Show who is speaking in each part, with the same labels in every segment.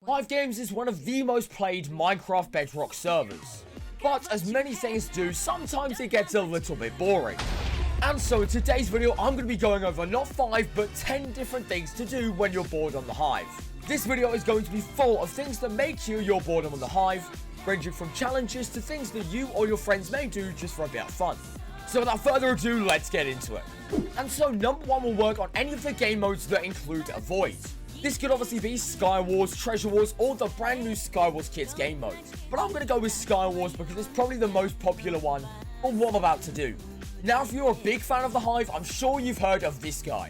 Speaker 1: Hive Games is one of the most played Minecraft Bedrock servers. But as many things do, sometimes it gets a little bit boring. And so in today's video, I'm going to be going over not 5, but 10 different things to do when you're bored on the Hive. This video is going to be full of things that make you your boredom on the Hive, ranging from challenges to things that you or your friends may do just for a bit of fun. So without further ado, let's get into it. And so number 1 will work on any of the game modes that include a void. This could obviously be Skywars, Treasure Wars, or the brand new Skywars Kids game mode. But I'm going to go with Skywars because it's probably the most popular one of what I'm about to do. Now, if you're a big fan of the Hive, I'm sure you've heard of this guy.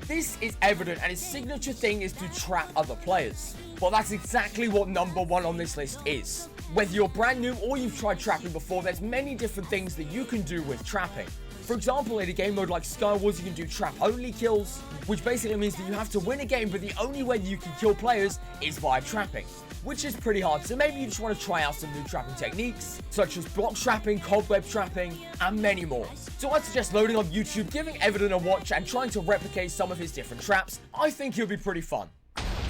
Speaker 1: This is evident, and his signature thing is to trap other players. Well, that's exactly what number 1 on this list is. Whether you're brand new or you've tried trapping before, there's many different things that you can do with trapping. For example, in a game mode like Skywars, you can do trap-only kills, which basically means that you have to win a game, but the only way you can kill players is via trapping, which is pretty hard. So maybe you just want to try out some new trapping techniques, such as block trapping, cobweb trapping, and many more. So I suggest loading up YouTube, giving Evident a watch, and trying to replicate some of his different traps. I think it'll be pretty fun.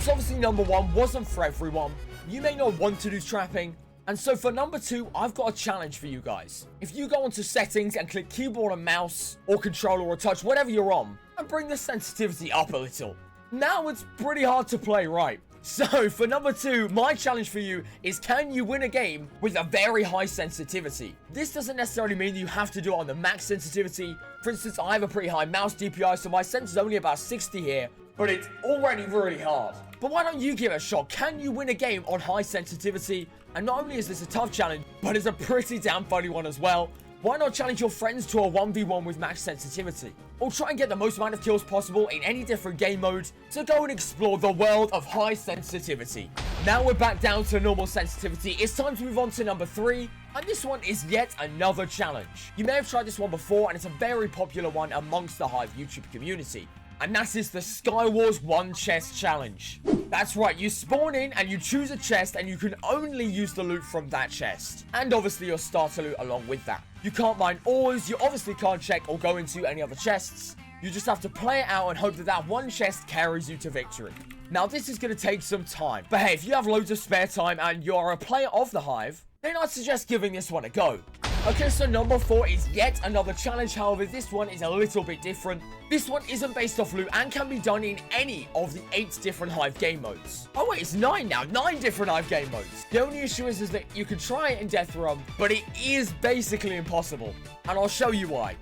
Speaker 1: So obviously number 1 wasn't for everyone. You may not want to do trapping. And so for number 2, I've got a challenge for you guys. If you go onto settings and click keyboard and mouse, or controller or touch, whatever you're on, and bring the sensitivity up a little. Now it's pretty hard to play, right? So for number 2, my challenge for you is, can you win a game with a very high sensitivity? This doesn't necessarily mean you have to do it on the max sensitivity. For instance, I have a pretty high mouse DPI, so my sense is only about 60 here, but it's already really hard. But why don't you give it a shot? Can you win a game on high sensitivity? And not only is this a tough challenge, but it's a pretty damn funny one as well. Why not challenge your friends to a 1v1 with max sensitivity? Or try and get the most amount of kills possible in any different game mode to go and explore the world of high sensitivity. Now we're back down to normal sensitivity. It's time to move on to number 3. And this one is yet another challenge. You may have tried this one before, and it's a very popular one amongst the Hive YouTube community. And that is the Skywars 1 chest challenge. That's right, you spawn in and you choose a chest, and you can only use the loot from that chest. And obviously your starter loot along with that. You can't mine ores, you obviously can't check or go into any other chests. You just have to play it out and hope that that one chest carries you to victory. Now this is going to take some time. But hey, if you have loads of spare time and you're a player of the Hive, then I'd suggest giving this one a go. Okay, so number 4 is yet another challenge. However, this one is a little bit different. This one isn't based off loot and can be done in any of the 8 different Hive game modes. Oh wait, it's 9 now. 9 different Hive game modes. The only issue is that you can try it in Death Run, but it is basically impossible. And I'll show you why.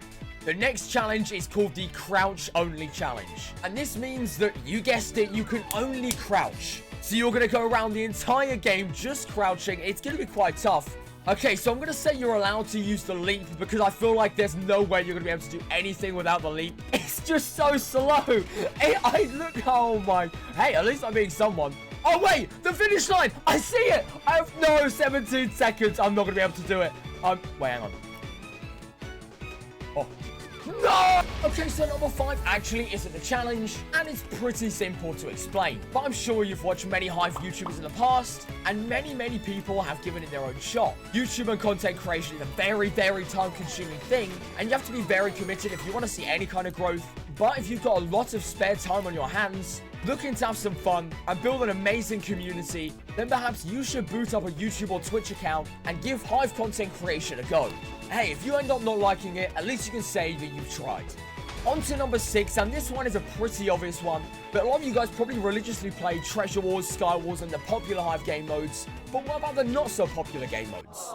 Speaker 1: The next challenge is called the Crouch Only Challenge. And this means that, you guessed it, you can only crouch. So you're going to go around the entire game just crouching. It's going to be quite tough. Okay, so I'm going to say you're allowed to use the leap because I feel like there's no way you're going to be able to do anything without the leap. It's just so slow. Look, oh my. Hey, at least I'm being someone. Oh, wait, the finish line. I see it. I have no 17 seconds. I'm not going to be able to do it. Wait, hang on. Oh. No! Okay, so number 5 actually isn't a challenge, and it's pretty simple to explain. But I'm sure you've watched many Hive YouTubers in the past, and many people have given it their own shot. YouTube and content creation is a very time-consuming thing, and you have to be very committed if you want to see any kind of growth. But if you've got a lot of spare time on your hands, looking to have some fun, and build an amazing community, then perhaps you should boot up a YouTube or Twitch account and give Hive content creation a go. Hey, if you end up not liking it, at least you can say that you've tried. On to number 6, and this one is a pretty obvious one, but a lot of you guys probably religiously play Treasure Wars, Skywars, and the popular Hive game modes, but what about the not so popular game modes?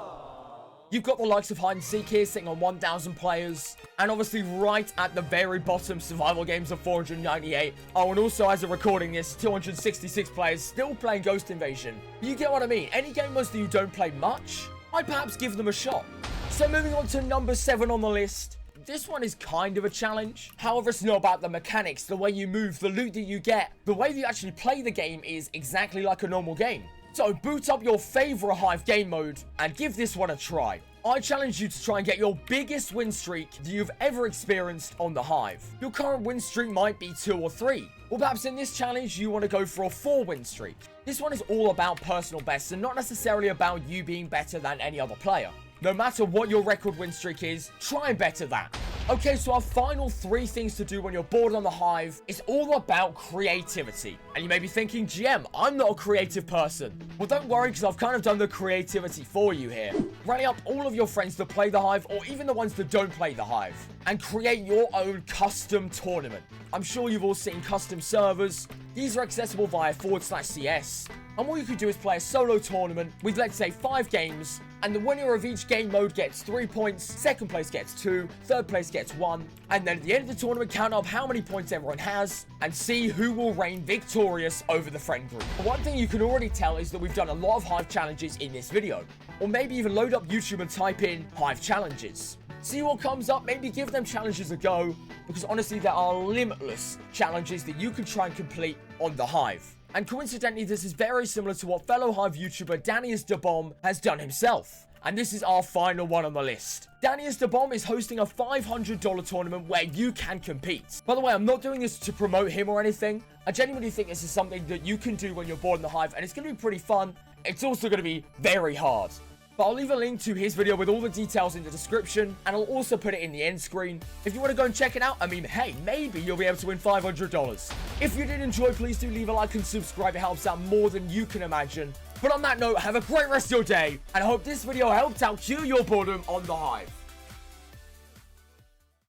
Speaker 1: You've got the likes of Hide and Seek here sitting on 1,000 players, and obviously right at the very bottom, survival games of 498. Oh, and also as of recording this, 266 players still playing Ghost Invasion. You get what I mean? Any game modes that you don't play much, I'd perhaps give them a shot. So moving on to number 7 on the list. This one is kind of a challenge. However, it's not about the mechanics, the way you move, the loot that you get. The way that you actually play the game is exactly like a normal game. So boot up your favorite Hive game mode and give this one a try. I challenge you to try and get your biggest win streak that you've ever experienced on the Hive. Your current win streak might be 2 or 3. Or perhaps in this challenge, you want to go for a 4 win streak. This one is all about personal bests and not necessarily about you being better than any other player. No matter what your record win streak is, try and better that. Okay, so our final 3 things to do when you're bored on the Hive is all about creativity. And you may be thinking, GM, I'm not a creative person. Well, don't worry, because I've kind of done the creativity for you here. Rally up all of your friends that play the Hive, or even the ones that don't play the Hive, and create your own custom tournament. I'm sure you've all seen custom servers. These are accessible via /CS. And what you could do is play a solo tournament with, let's say, 5 games, and the winner of each game mode gets 3 points, second place gets 2, third place gets 1, and then at the end of the tournament, count up how many points everyone has, and see who will reign victorious over the friend group. One thing you can already tell is that we've done a lot of Hive challenges in this video, or maybe even load up YouTube and type in Hive challenges. See what comes up, maybe give them challenges a go, because honestly, there are limitless challenges that you can try and complete on the Hive. And coincidentally, this is very similar to what fellow Hive YouTuber Danius the Bomb has done himself. And this is our final one on the list. Danius the Bomb is hosting a $500 tournament where you can compete. By the way, I'm not doing this to promote him or anything. I genuinely think this is something that you can do when you're bored in the Hive, and it's going to be pretty fun. It's also going to be very hard. But I'll leave a link to his video with all the details in the description, and I'll also put it in the end screen. If you want to go and check it out, I mean, hey, maybe you'll be able to win $500. If you did enjoy, please do leave a like and subscribe. It helps out more than you can imagine. But on that note, have a great rest of your day, and I hope this video helped out cure your boredom on the Hive.